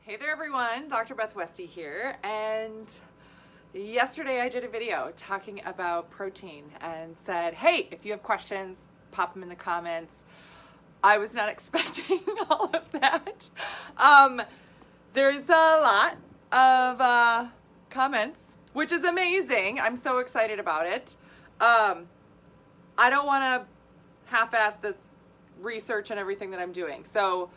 Hey there everyone, Dr. Beth Westy here, and yesterday I did a video talking about protein and said, hey, if you have questions, pop them in the comments. I was not expecting all of that. There's a lot of comments, which is amazing. I'm so excited about it. I don't want to half-ass this research and everything that I'm doing. So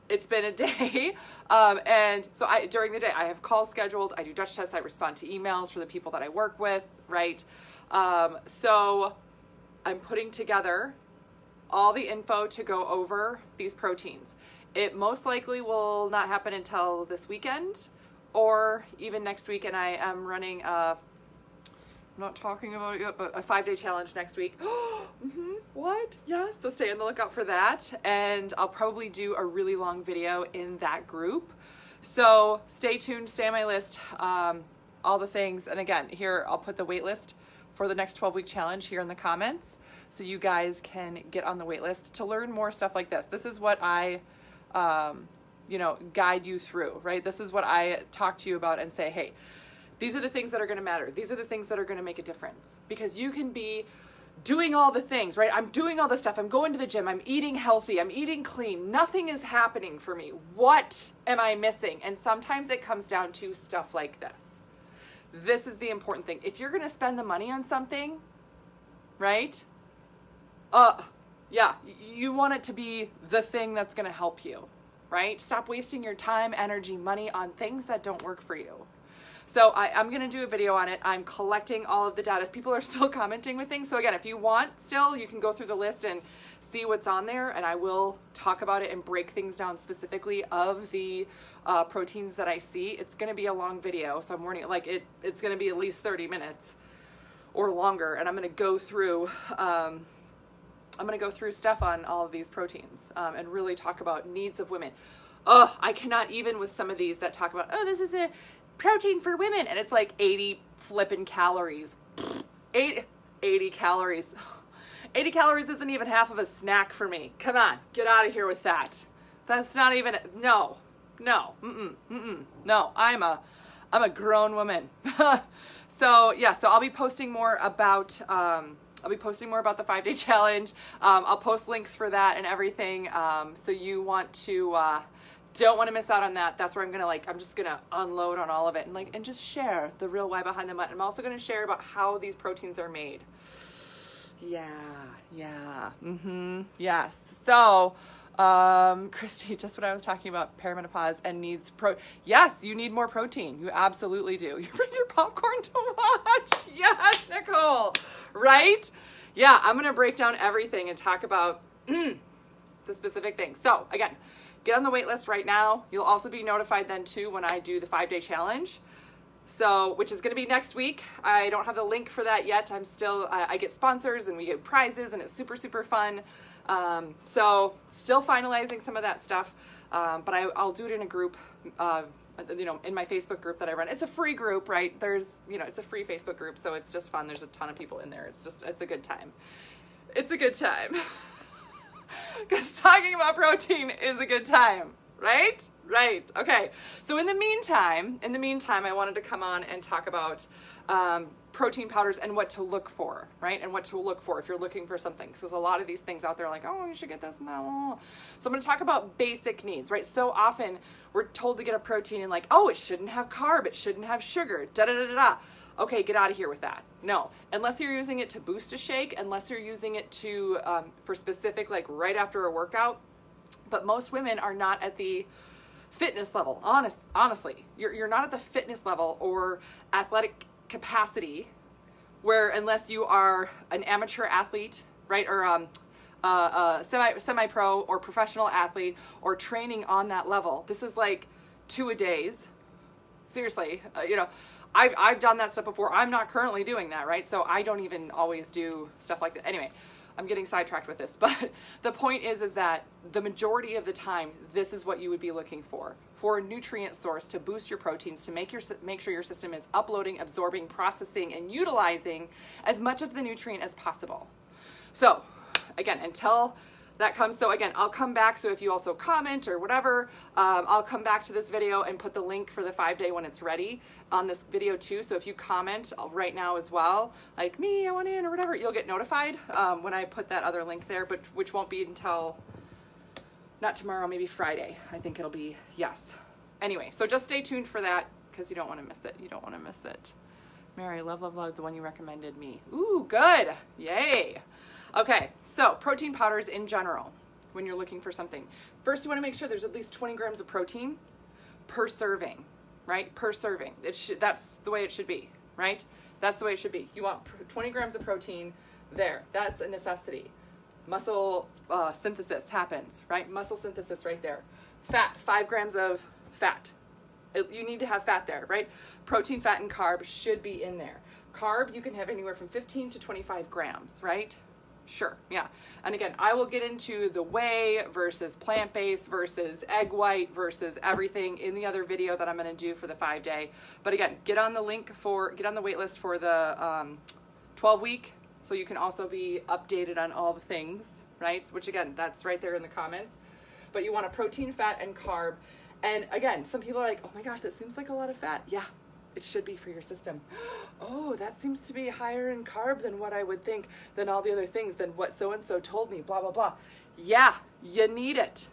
it's been a day, and so during the day I have calls scheduled, I do Dutch tests, I respond to emails for the people that I work with, right? So I'm putting together all the info to go over these proteins. It most likely will not happen until this weekend or even next week, and I am running I'm not talking about it yet, but a 5-day challenge next week. What? Yes, so stay on the lookout for that. And I'll probably do a really long video in that group. So stay tuned, stay on my list, all the things. And again, here, I'll put the wait list for the next 12-week challenge here in the comments, so you guys can get on the wait list to learn more stuff like this. This is what I, guide you through, right? This is what I talk to you about and say, hey, these are the things that are going to matter. These are the things that are going to make a difference, because you can be doing all the things, right? I'm doing all the stuff. I'm going to the gym. I'm eating healthy. I'm eating clean. Nothing is happening for me. What am I missing? And sometimes it comes down to stuff like this. This is the important thing. If you're going to spend the money on something, right? You want it to be the thing that's going to help you, right? Stop wasting your time, energy, money on things that don't work for you. So I'm going to do a video on it. I'm collecting all of the data. People are still commenting with things. So again, if you want still, you can go through the list and see what's on there, and I will talk about it and break things down specifically of the proteins that I see. It's going to be a long video, so I'm warning you, it's going to be at least 30 minutes or longer, and I'm going to go through stuff on all of these proteins and really talk about needs of women. I cannot, even with some of these that talk about, this is a protein for women, and it's like 80 flippin' calories. 80 calories. 80 calories isn't even half of a snack for me. Come on, get out of here with that. That's not even, no, I'm a grown woman. So I'll be posting more about the 5-day challenge. I'll post links for that and everything. So you want to, don't want to miss out on that. That's where I'm just gonna unload on all of it and just share the real why behind the mutton. I'm also gonna share about how these proteins are made. Yes. So, Christy, just what I was talking about, perimenopause and needs yes, you need more protein. You absolutely do. You bring your popcorn to watch. Yes, Nicole. Right? Yeah, I'm gonna break down everything and talk about the specific things. So again, get on the wait list right now. You'll also be notified then too when I do the 5-day challenge. So, which is going to be next week. I don't have the link for that yet. I'm still, I get sponsors and we get prizes and it's super, super fun. So still finalizing some of that stuff. But I'll do it in a group, in my Facebook group that I run. It's a free group, right? It's a free Facebook group. So it's just fun. There's a ton of people in there. It's a good time. It's a good time. Because talking about protein is a good time, right? Right. Okay. So in the meantime, I wanted to come on and talk about protein powders and what to look for, right? And what to look for if you're looking for something. Because there's a lot of these things out there like, you should get this and that. So I'm going to talk about basic needs, right? So often we're told to get a protein and it shouldn't have carb, it shouldn't have sugar, da-da-da-da-da. Okay, get out of here with that. No, unless you're using it to boost a shake, unless you're using it to for specific, right after a workout. But most women are not at the fitness level. Honestly, you're not at the fitness level or athletic capacity where, unless you are an amateur athlete, right, or semi-pro or professional athlete or training on that level. This is like 2-a-days. Seriously, I've done that stuff before. I'm not currently doing that, right? So I don't even always do stuff like that. Anyway, I'm getting sidetracked with this, but the point is that the majority of the time, this is what you would be looking for a nutrient source to boost your proteins, to make sure your system is uploading, absorbing, processing, and utilizing as much of the nutrient as possible. So again, until that comes. So again, I'll come back. So if you also comment or whatever, I'll come back to this video and put the link for the 5-day when it's ready on this video too. So if you comment right now as well, like me, I want in or whatever, you'll get notified when I put that other link there, but which won't be until not tomorrow, maybe Friday. I think it'll be, yes. Anyway, so just stay tuned for that because you don't want to miss it. You don't want to miss it. Mary, love, the one you recommended me. Ooh, good. Yay. Okay, so protein powders in general, when you're looking for something. First, you want to make sure there's at least 20 grams of protein per serving, right? Per serving. That's the way it should be, right? That's the way it should be. You want 20 grams of protein there. That's a necessity. Muscle synthesis happens, right? Muscle synthesis right there. Fat, 5 grams of fat. You need to have fat there, right? Protein, fat, and carb should be in there. Carb, you can have anywhere from 15 to 25 grams, right? Sure, yeah. And again, I will get into the whey versus plant-based versus egg white versus everything in the other video that I'm going to do for the 5-day. But again, get on the waitlist for the 12-week so you can also be updated on all the things, right? Which again, that's right there in the comments. But you want a protein, fat, and carb. And again, some people are like, oh my gosh, that seems like a lot of fat. Yeah, it should be for your system. Oh, that seems to be higher in carb than what I would think, than all the other things, than what so-and-so told me, blah, blah, blah. Yeah, you need it.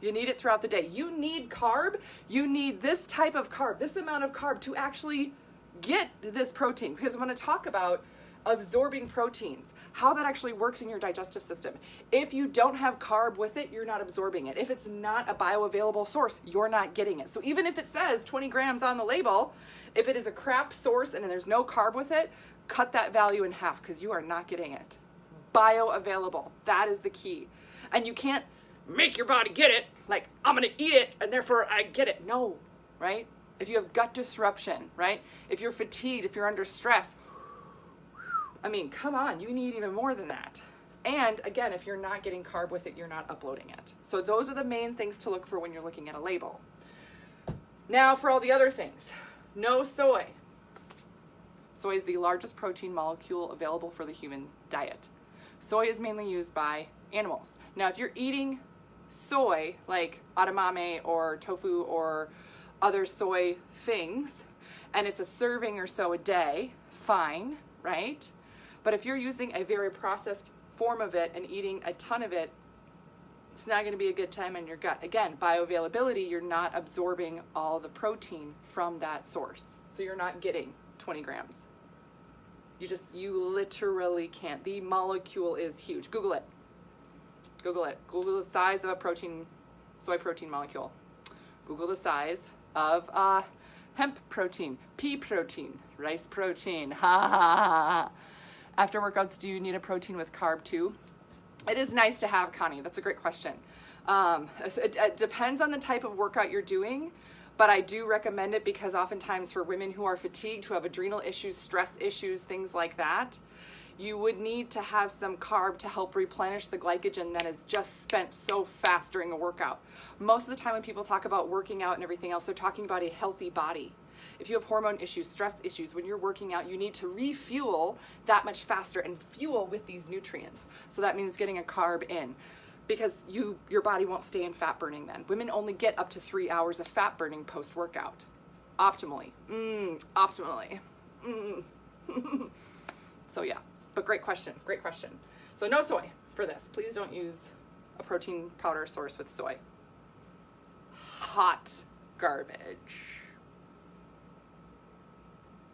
You need it throughout the day. You need carb. You need this type of carb, this amount of carb to actually get this protein. Because I'm going to talk about absorbing proteins, how that actually works in your digestive system. If you don't have carb with it, you're not absorbing it. If it's not a bioavailable source, you're not getting it. So even if it says 20 grams on the label, if it is a crap source and there's no carb with it, cut that value in half because you are not getting it. Bioavailable, that is the key. And you can't make your body get it, like I'm gonna eat it and therefore I get it. No, right? If you have gut disruption, right? If you're fatigued, if you're under stress, I mean, come on, you need even more than that. And again, if you're not getting carb with it, you're not uploading it. So those are the main things to look for when you're looking at a label. Now for all the other things, no soy. Soy is the largest protein molecule available for the human diet. Soy is mainly used by animals. Now, if you're eating soy, like edamame or tofu or other soy things, and it's a serving or so a day, fine, right? But if you're using a very processed form of it and eating a ton of it, it's not going to be a good time in your gut. Again, bioavailability, you're not absorbing all the protein from that source. So you're not getting 20 grams. You literally can't. The molecule is huge. Google it. Google it. Google the size of a soy protein molecule. Google the size of hemp protein, pea protein, rice protein. Ha ha ha. After workouts, do you need a protein with carb too? It is nice to have, Connie. That's a great question. It depends on the type of workout you're doing, but I do recommend it because oftentimes for women who are fatigued, who have adrenal issues, stress issues, things like that, you would need to have some carb to help replenish the glycogen that is just spent so fast during a workout. Most of the time when people talk about working out and everything else, they're talking about a healthy body. If you have hormone issues, stress issues, when you're working out, you need to refuel that much faster and fuel with these nutrients. So that means getting a carb in because your body won't stay in fat burning then. Women only get up to 3 hours of fat burning post-workout. Optimally. Optimally. So yeah, but great question. Great question. So no soy for this. Please don't use a protein powder source with soy. Hot garbage.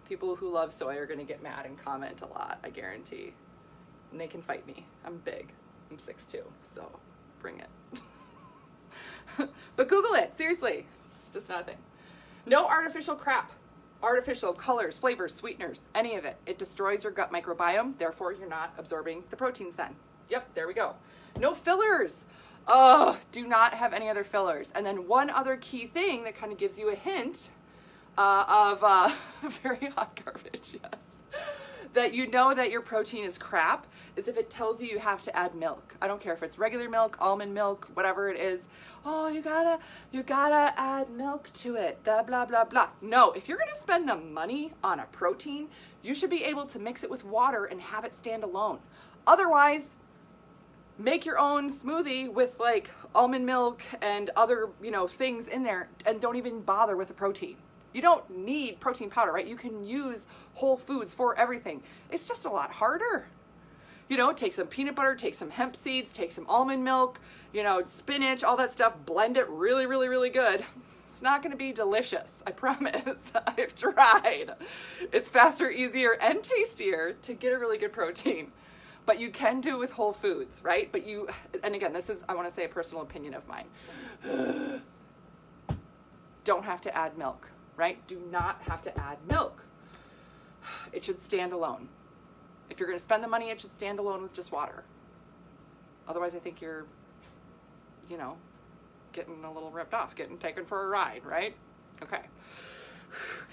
People who love soy are going to get mad and comment a lot, I guarantee. And they can fight me. I'm big. I'm 6'2", so bring it. But Google it, seriously. It's just not a thing. No artificial crap. Artificial colors, flavors, sweeteners, any of it. It destroys your gut microbiome, therefore you're not absorbing the proteins then. Yep, there we go. No fillers. Oh, do not have any other fillers. And then one other key thing that kind of gives you a hint of very hot garbage, yes, that you know that your protein is crap is if it tells you have to add milk. I don't care if it's regular milk, almond milk, whatever it is. Oh, you gotta add milk to it, blah, blah, blah, blah. No, if you're gonna spend the money on a protein, you should be able to mix it with water and have it stand alone. Otherwise, make your own smoothie with like almond milk and other, things in there, and don't even bother with the protein. You don't need protein powder, right? You can use whole foods for everything. It's just a lot harder. Take some peanut butter, take some hemp seeds, take some almond milk, spinach, all that stuff, blend it really, really, really good. It's not going to be delicious, I promise. I've tried. It's faster, easier, and tastier to get a really good protein. But you can do it with whole foods, right? And again, this is, I want to say, a personal opinion of mine. Don't have to add milk, right? Do not have to add milk. It should stand alone. If you're going to spend the money, it should stand alone with just water. Otherwise, I think you're, getting a little ripped off, getting taken for a ride, right? Okay.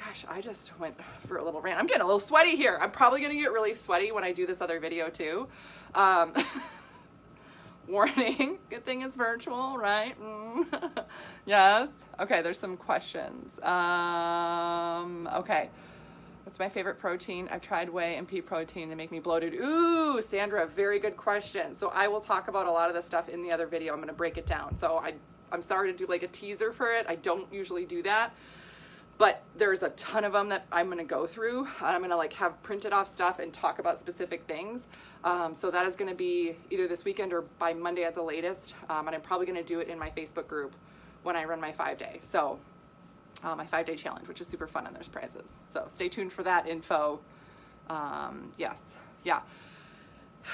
Gosh, I just went for a little rant. I'm getting a little sweaty here. I'm probably going to get really sweaty when I do this other video too. Warning, good thing it's virtual, right? Yes. Okay, there's some questions. Okay. What's my favorite protein? I've tried whey and pea protein. They make me bloated. Ooh, Sandra, very good question. So I will talk about a lot of this stuff in the other video. I'm going to break it down. So I'm sorry to do like a teaser for it. I don't usually do that. But there's a ton of them that I'm going to go through. And I'm going to like have printed off stuff and talk about specific things. So that is going to be either this weekend or by Monday at the latest. And I'm probably going to do it in my Facebook group when I run my 5-day. So my 5-day challenge, which is super fun, and there's prizes. So stay tuned for that info. Yes. Yeah.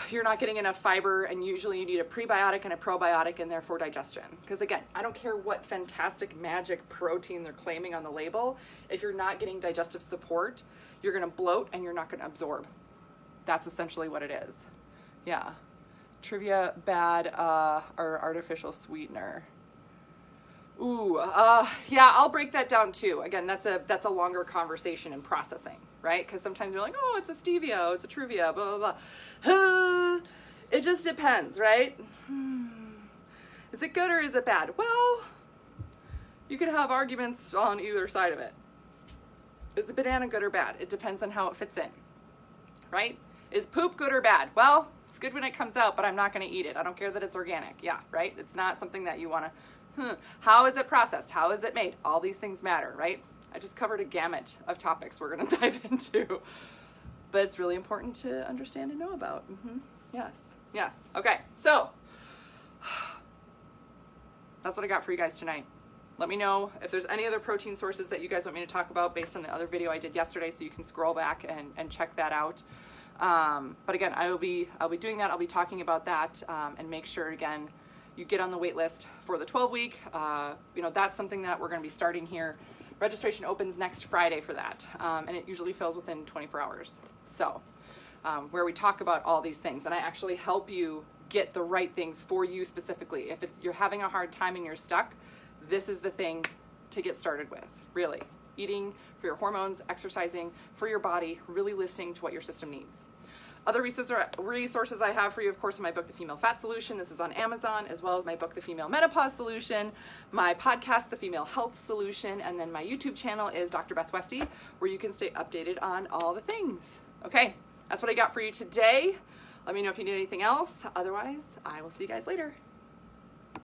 You're not getting enough fiber, and usually you need a prebiotic and a probiotic in there for digestion. Because again, I don't care what fantastic magic protein they're claiming on the label. If you're not getting digestive support, you're going to bloat and you're not going to absorb. That's essentially what it is. Yeah. Trivia bad or artificial sweetener. Ooh, yeah, I'll break that down too. Again, that's a longer conversation and processing, right? Because sometimes you're like, oh, it's a stevia, it's a truvia, blah, blah, blah. It just depends, right? Is it good or is it bad? Well, you could have arguments on either side of it. Is the banana good or bad? It depends on how it fits in, right? Is poop good or bad? Well, it's good when it comes out, but I'm not going to eat it. I don't care that it's organic. Yeah, right? It's not something that you want to... How is it processed? How is it made? All these things matter, right? I just covered a gamut of topics we're going to dive into. But it's really important to understand and know about. Yes. Okay, so that's what I got for you guys tonight. Let me know if there's any other protein sources that you guys want me to talk about based on the other video I did yesterday, so you can scroll back and check that out. But again, I'll be doing that. I'll be talking about that, and make sure, again, you get on the wait list for the 12-week. That's something that we're going to be starting here. Registration opens next Friday for that, and it usually fills within 24 hours. So where we talk about all these things, and I actually help you get the right things for you specifically. If you're having a hard time and you're stuck, this is the thing to get started with, really. Eating for your hormones, exercising for your body, really listening to what your system needs. Other resources I have for you, of course, in my book, The Female Fat Solution. This is on Amazon, as well as my book, The Female Menopause Solution, my podcast, The Female Health Solution, and then my YouTube channel is Dr. Beth Westy, where you can stay updated on all the things. Okay, that's what I got for you today. Let me know if you need anything else. Otherwise, I will see you guys later.